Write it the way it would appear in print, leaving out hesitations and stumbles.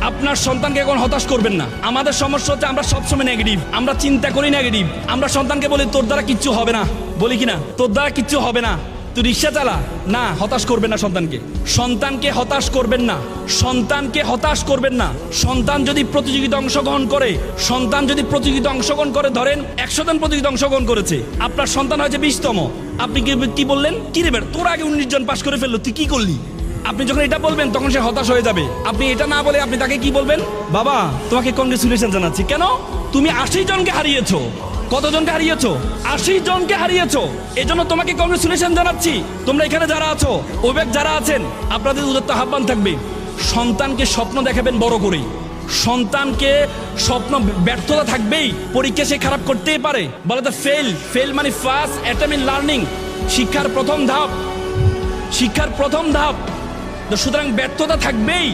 আপনার সন্তানকে এখন হতাশ করবেন না। আমাদের সমস্যা হচ্ছে আমরা সবসময় নেগেটিভ, আমরা চিন্তা করি নেগেটিভ। আমরা সন্তানকে বলি তোর দ্বারা কিচ্ছু হবে না, বলি কিনা তোর দ্বারা কিচ্ছু হবে না, তুই রিক্সা চালা না। হতাশ করবেন না সন্তানকে, সন্তানকে হতাশ করবেন না, সন্তানকে হতাশ করবেন না। সন্তান যদি প্রতিযোগিতা অংশগ্রহণ করে, সন্তান যদি প্রতিযোগিতা অংশগ্রহণ করে, ধরেন 100 জন প্রতিযোগিতা অংশগ্রহণ করেছে, আপনার সন্তান হয়েছে 20তম, আপনি কি বললেন, কি রে বেটা তোর আগে 19 জন পাস করে ফেললো, তুই কি করলি? আপনি যখন এটা বলবেন তখন সে হতাশ হয়ে যাবে। আপনি এটা না বলে আপনি তাকে কি বলবেন, বাবা তোমাকে কংগ্রেচুলেশন জানাচ্ছি। কেন? তুমি 80 জনকে হারিয়েছো। কতজনকে হারিয়েছো? 80 জনকে হারিয়েছো। এজন্য তোমাকে কংগ্রেচুলেশন জানাচ্ছি। তোমরা এখানে যারা আছো, অভিভাবক যারা আছেন, আপনাদের উদাত্ত আহ্বান থাকবে, সন্তানকে স্বপ্ন দেখাবেন বড় করে। সন্তানকে স্বপ্ন, ব্যর্থতা থাকবেই, পরীক্ষা সে খারাপ করতেই পারে, বলে তো ফেল মানে ফার্স্ট অ্যাটেম্প ইন লার্নিং, শিক্ষার প্রথম ধাপ, শিক্ষার প্রথম ধাপ। তো সুতরাং ব্যর্থতা থাকবেই।